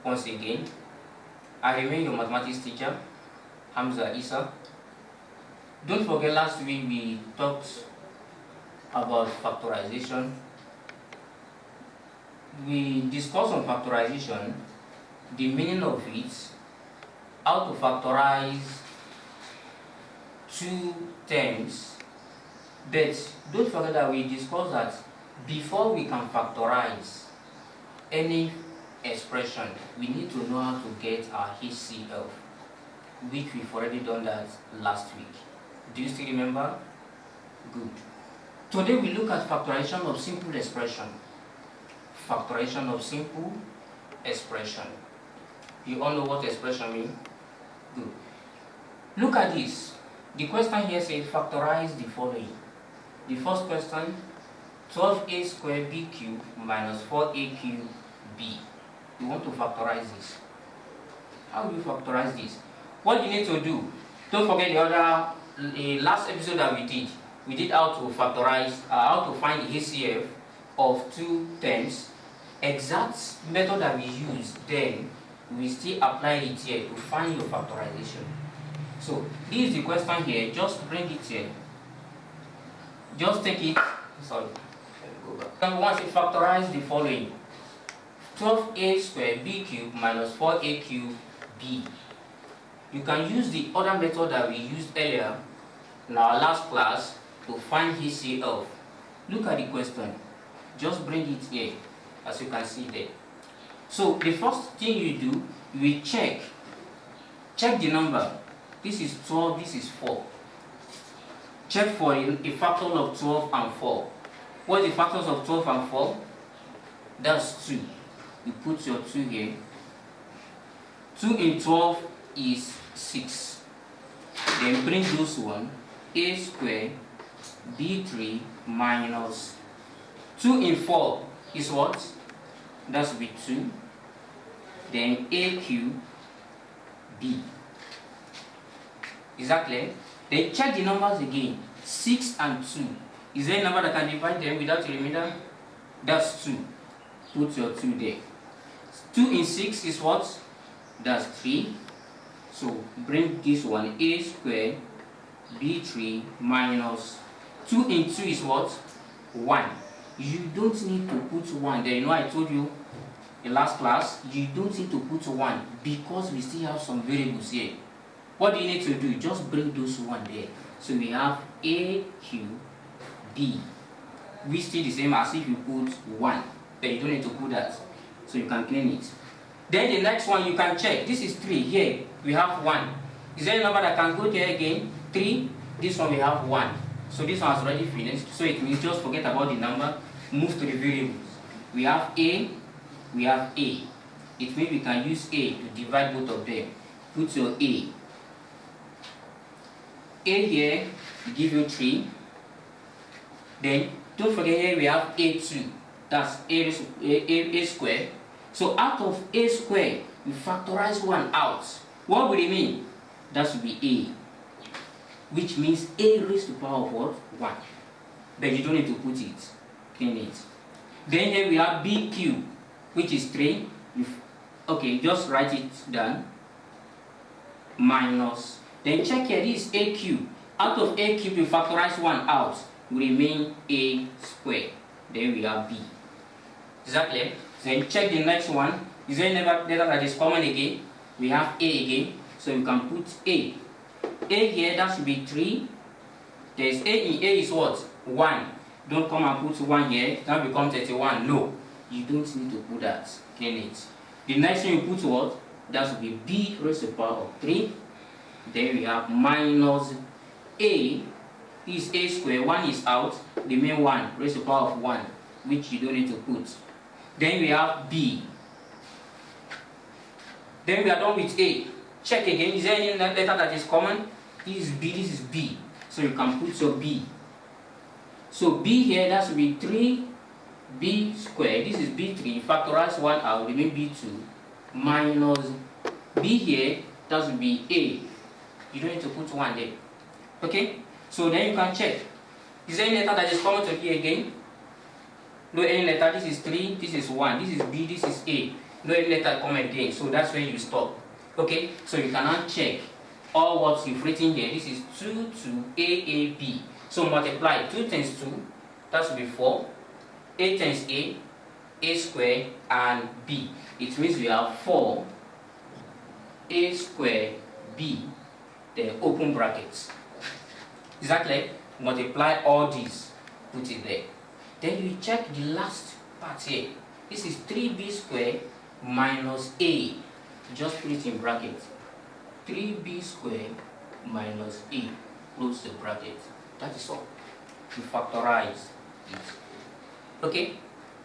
once again. I remain your mathematics teacher, Hamza Isa. Don't forget, last week we talked about factorization. We discussed on factorization, the meaning of it, how to factorize two terms. But don't forget that we discussed that before we can factorize any expression, we need to know how to get our HCF, which we've already done that last week. Do you still remember? Good. Today we look at factorization of simple expression. Factorization of simple expression. You all know what expression means? Good. Look at this. The question here says factorize the following. The first question, 12a squared b cubed minus 4a cubed b. You want to factorize this. How do you factorize this? What you need to do, don't forget the other last episode that we did how to factorize, how to find the HCF of two terms. Exact method that we use, then we still apply it here to find your factorization. So this is the question here, just bring it here. Just take it, sorry, let me go back. Number one, is factorize the following. 12a squared b cubed minus 4a cubed b. You can use the other method that we used earlier in our last class to find HCF. Look at the question. Just bring it here, as you can see there. So the first thing you do, you will check the number. This is 12, this is 4. Check for a factor of 12 and 4. What are the factors of 12 and 4? That's 2. You put your 2 here. 2 in 12 is 6. Then bring those one. A squared b3 minus 2 in 4 is what? That's with 2. Then a cubed b. Is that clear? Then check the numbers again. 6 and 2. Is there a number that can divide them without a remainder? That's 2. Put your 2 there. 2 in 6 is what? That's 3. So bring this one. A squared b3 minus 2 in 2 is what? 1. You don't need to put 1 there. You know, I told you in last class, you don't need to put 1 because we still have some variables here. What do you need to do? Just bring those 1 there. So we have a cubed b. We still the same as if you put 1. But you don't need to put that. So you can clean it. Then the next one you can check. This is 3. Here we have 1. Is there a number that can go there again? 3. This one we have 1. So this one has already finished. So it means just forget about the number. Move to the variables. We have a. We have a. It means we can use a to divide both of them. Put your a. A here give you 3. Then don't forget here we have a2. That's a squared. So out of a squared, we factorize 1 out. What would it mean? That should be a. Which means a raised to the power of what? 1. But you don't need to put it. Clean it. Then here we have b cubed, which is 3. Okay, just write it down. Minus. Then check here, this is a cubed. Out of a cubed, we factorize 1 out. We remain a squared. Then we have b. Is that clear? Then check the next one. Is there any letter that is common again? We have a again. So you can put a. A here, that should be 3. There's a in a is what? 1. Don't come and put 1 here. That becomes 31. No. You don't need to put that. Clean it. The next one you put what? That should be b raised to the power of 3. Then we have minus a. This is a squared. 1 is out. The main 1 raised to the power of 1, which you don't need to put. Then we have b. Then we are done with a. Check again. Is there any letter that is common? This is b. This is b. So you can put your b. So b here, that should be 3b squared. This is b3. Factorize 1 out. Remain b2 minus b here. That should be a. You don't need to put 1 there. Okay? So then you can check. Is there any letter that is common to b again? No any letter. This is 3. This is 1. This is b. This is a. no any letter come again, so that's when you stop. Okay, so you can now check all what you've written here. This is 2 to AAB. So multiply 2 times 2, that will be 4. A times A square, and B. It means we have 4 A square B, then open brackets. Exactly. Multiply all these, put it there. Then you check the last part here. This is 3B square minus A. Just put it in brackets. 3B square minus A. Close the bracket. That is all. To factorize it. Okay?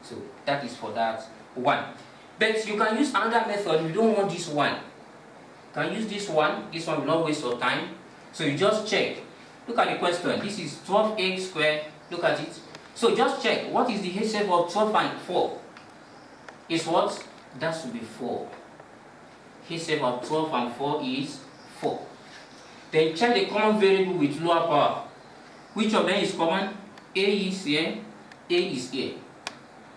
So that is for that one. But you can use another method. You don't want this one. You can use this one. This one will not waste your time. So you just check. Look at the question. This is 12A square. Look at it. So just check. What is the HCF of 12 and 4? Is what? That should be 4. HCF of 12 and 4 is 4. Then check the common variable with lower power. Which of them is common? A is here. A is here.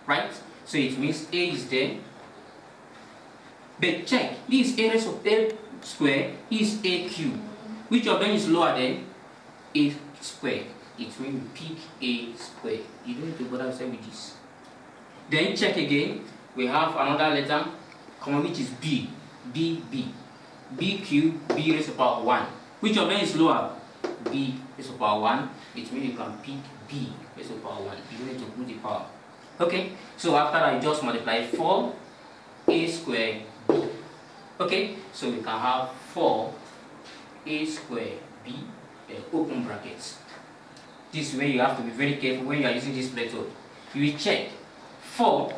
Right? So it means A is there. But check. This is A raised to A square. This is A cube. Which of them is lower than A square? It means pick A square. You don't need to bother yourself with this. Then check again. We have another letter common, which is B. B cube, B raised to the power 1. Which of them is lower? B raised to the power 1. It means you can pick B raised to the power 1. You don't need to put the power. Okay, so after that, you just multiply 4 A square B. Okay, so we can have 4 A square B, then open brackets. This way you have to be very careful when you are using this method. You will check 4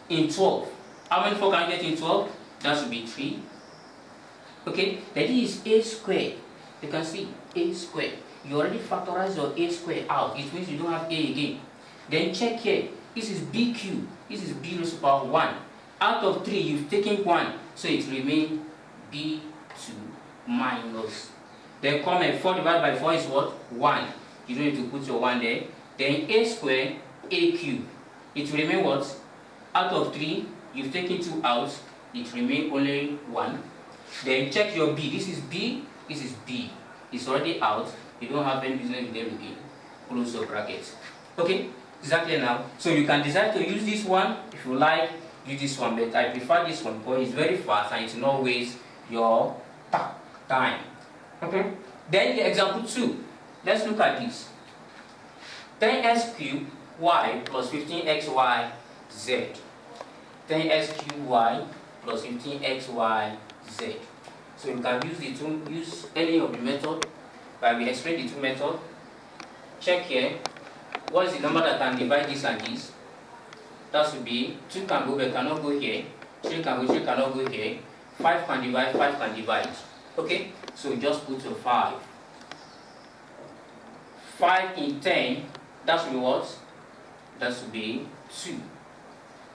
in 12. How many 4 can you get in 12? That should be 3. Okay, then this is A square. You can see A square. You already factorize your A square out. It means you don't have A again. Then check here. This is B cube. This is B raised to the power 1. Out of 3, you've taken 1. So it remains B2 minus. Then comment 4 divided by 4 is what? 1. You don't need to put your 1 there. Then A square, A cube. It will remain what? Out of 3, you've taken 2 out. It remains only 1. Then check your B. This is B. This is B. It's already out. You don't have any business with them again. Close your brackets. Okay? Exactly now. So you can decide to use this one. If you like, use this one. But I prefer this one because it's very fast and it will not waste your time. Okay? Then the example 2. Let's look at this. 10x cubed y plus 15xy z. 10x cubed y plus 15xy z. So you can use any of the method, but we explain the two methods. Check here. What is the number that can divide this and this? That should be 2 can go but cannot go here. 3 can go, 3 cannot go here. 5 can divide, 5 can divide. Okay? So just put your 5. 5 in 10, that should be what? That should be 2.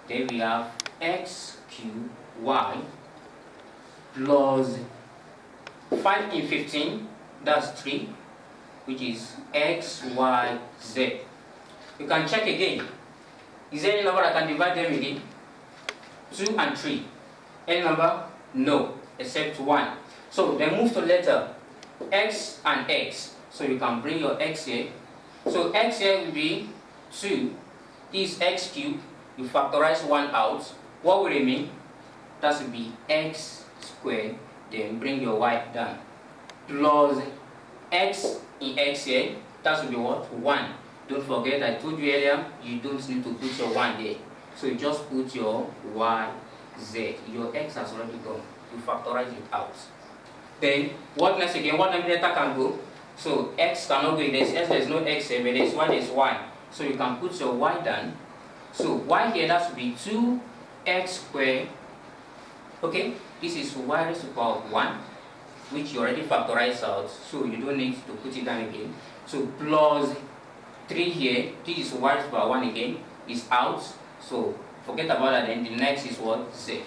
Then we have x cubed y plus 5 in 15, that's 3, which is x, y, z. You can check again. Is there any number that can divide them again? 2 and 3. Any number? No, except 1. So then move to letter x and x. So you can bring your x here. So x here will be 2. This is x cubed. You factorize 1 out. What will remain? That will be x squared. Then bring your y down. Plus x in x here. That will be what? 1. Don't forget, I told you earlier, you don't need to put your 1 there. So you just put your y, z. Your x has already gone. You factorize it out. Then, what next again? What numerator can go? So x cannot go in this. There's no x here, but there's 1, there's y. So you can put your y down. So y here, that should be 2x squared. Okay, this is y raised to the power of 1, which you already factorized out. So you don't need to put it down again. So plus 3 here, this is y raised to the power 1 again, is out. So forget about that, then the next is what? Z.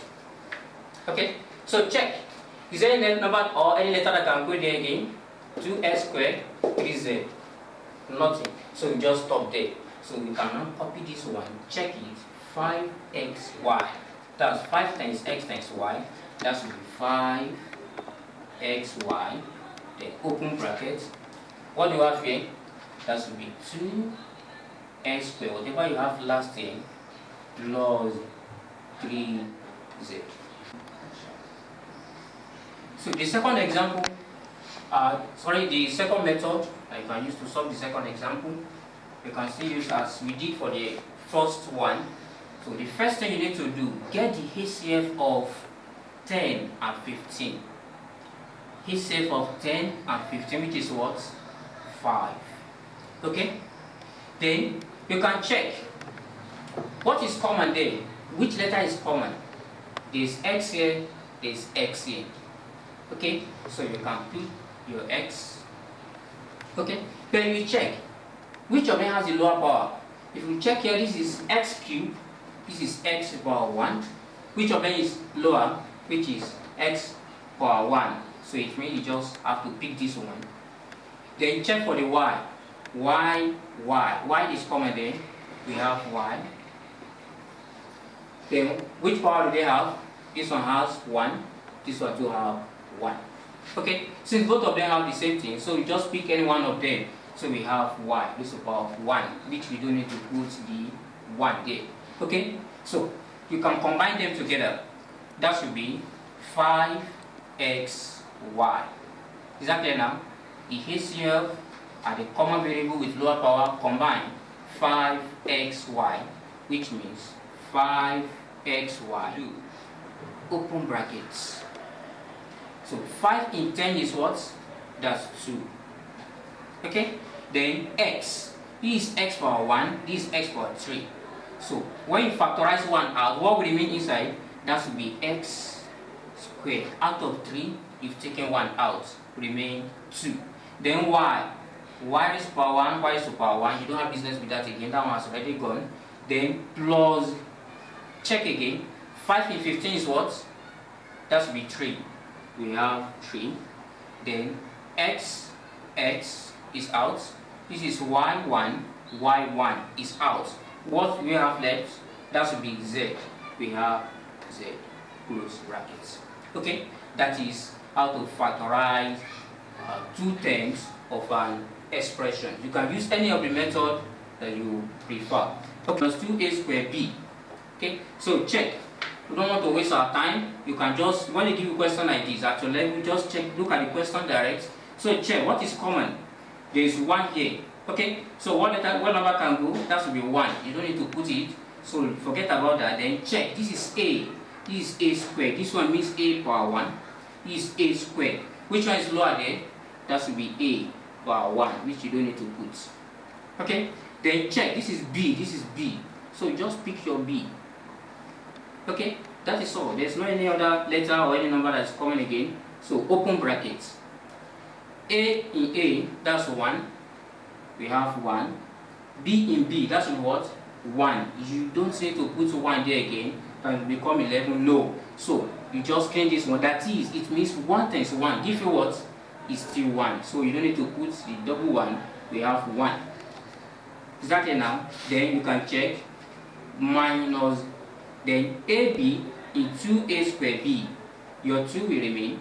Okay, so check. Is there any number or any letter that can go there again? 2x squared, 3z. Nothing. So you just stop there. So we can now copy this one. Check it. 5xy. That's 5 times x times y. That should be 5xy. Then open bracket. What do you have here? That should be 2x squared. Whatever you have last thing plus 3z. So the second example, the second method that you can use to solve the second example, you can still use as we did for the first one. So the first thing you need to do, get the HCF of 10 and 15. HCF of 10 and 15, which is what? 5. Okay? Then you can check what is common there. Which letter is common? There's x here, there's x here. Okay? So you can put your x. Okay? Then you check which of them has the lower power. If you check here, this is x cubed, this is x power 1. Which of them is lower? Which is x power 1. So it means you just have to pick this one. Then check for the y. Y is common there. We have y. Then which power do they have? This one has 1. This one too have 1. Okay? Since both of them have the same thing, so you just pick any one of them. So we have y, this is power of 1, which we don't need to put the 1 there. Okay? So you can combine them together. That should be 5xy. Is that clear now? The HCF and the common variable with lower power combine 5xy, which means 5xy. Open brackets. So 5 in 10 is what? That's 2. Okay? Then x. This is x power 1, this is x power 3. So when you factorize 1 out, what will remain inside? That should be x squared. Out of 3, you've taken 1 out, remain 2. Then y. Y is power 1, y is to power 1. You don't have business with that again, that one has already gone. Then plus, check again. 5 in 15 is what? That should be 3. We have 3. Then x is out. This is y1 is out. What we have left? That should be z. We have z, close brackets. Okay, that is how to factorize 2 terms of an expression. You can use any of the method that you prefer. Okay, plus 2a squared b. Okay, so check. You don't want to waste our time. You can just, when they give you a question like this at your level, just check, look at the question direct. So check what is common. There is 1 here. Okay, so what number can go? That should be 1. You don't need to put it. So forget about that. Then check. This is a. This is a squared. This one means a power 1. This is a squared. Which one is lower there? That should be a power 1, which you don't need to put. Okay, then check. This is b. This is b. So you just pick your b. Okay, that is all. There's no any other letter or any number that's common again. So open brackets. A in A, that's 1. We have 1. B in B, that's what? 1. You don't need to put 1 there again and become 11. No. So you just change this one. That is, it means 1 times 1. Give you what? Is still 1. So you don't need to put the double 1. We have 1. Is that it now? Then you can check minus. Then AB in 2a squared b. Your 2 will remain.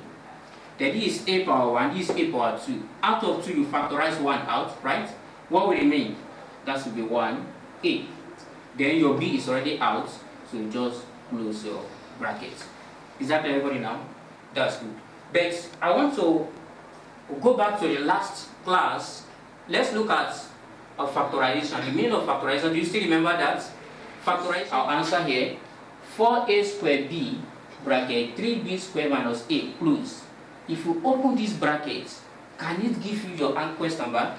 Then this is a power 1, this is a power 2. Out of 2, you factorize 1 out, right? What will remain? That should be 1a. Then your b is already out, so you just close your brackets. Is that everybody now? That's good. But I want to go back to the last class. Let's look at factorization. The meaning of factorization, do you still remember that? Factorize our answer here. 4a squared b bracket 3b squared minus a close. If you open this bracket, can it give you your question back?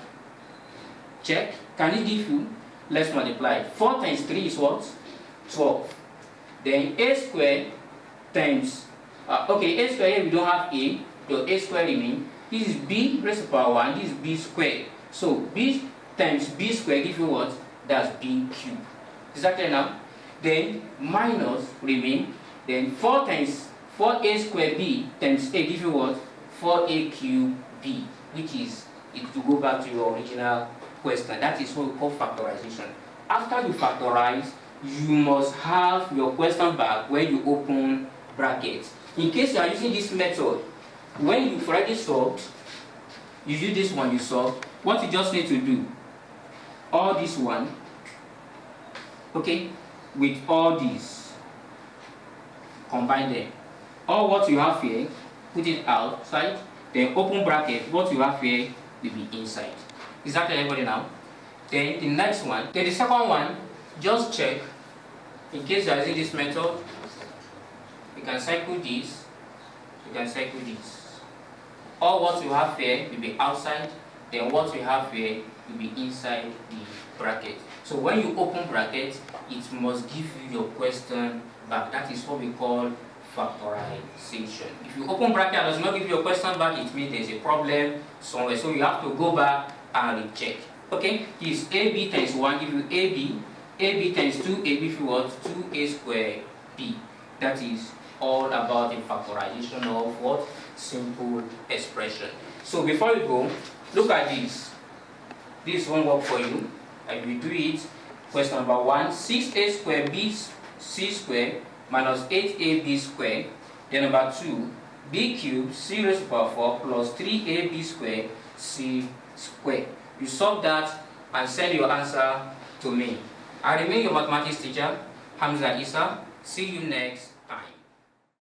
Check. Can it give you? Let's multiply. 4 times 3 is what? 12. Then a squared times, okay, a squared here we don't have a, so a squared remain. This is b raised to power 1, this is b squared. So b times b squared give you what? That's b cubed. Is that clear now? Then minus remain. Then 4 times 4a squared b times a give you what? 4a cubed b, which is it to go back to your original question. That is what we call factorization. After you factorize, you must have your question back when you open brackets. In case you are using this method, when you've already solved, you use this one, you solve, what you just need to do, all this one, okay, with all these, combine them. All what you have here, put it outside, then open bracket, what you have here will be inside. Is that clear, everybody now? Then the next one, then the second one, just check, in case you are using this method, you can cycle this, you can cycle this. All what you have here will be outside, then what you have here will be inside the bracket. So when you open bracket, it must give you your question back. That is what we call factorization. If you open bracket and does not give you your question back, it means there's a problem somewhere. So you have to go back and recheck. Okay, is AB times 1 give you AB, AB times 2AB if you want 2A squared B. That is all about the factorization of what? Simple expression. So before you go, look at this. This won't work for you. I will do it. Question number 1, 6A squared B C squared minus 8AB squared. Then number 2, B cubed C raised to the power 4 plus 3AB squared C squared. You solve that and send your answer to me. I remain your mathematics teacher, Hamza Isa. See you next time.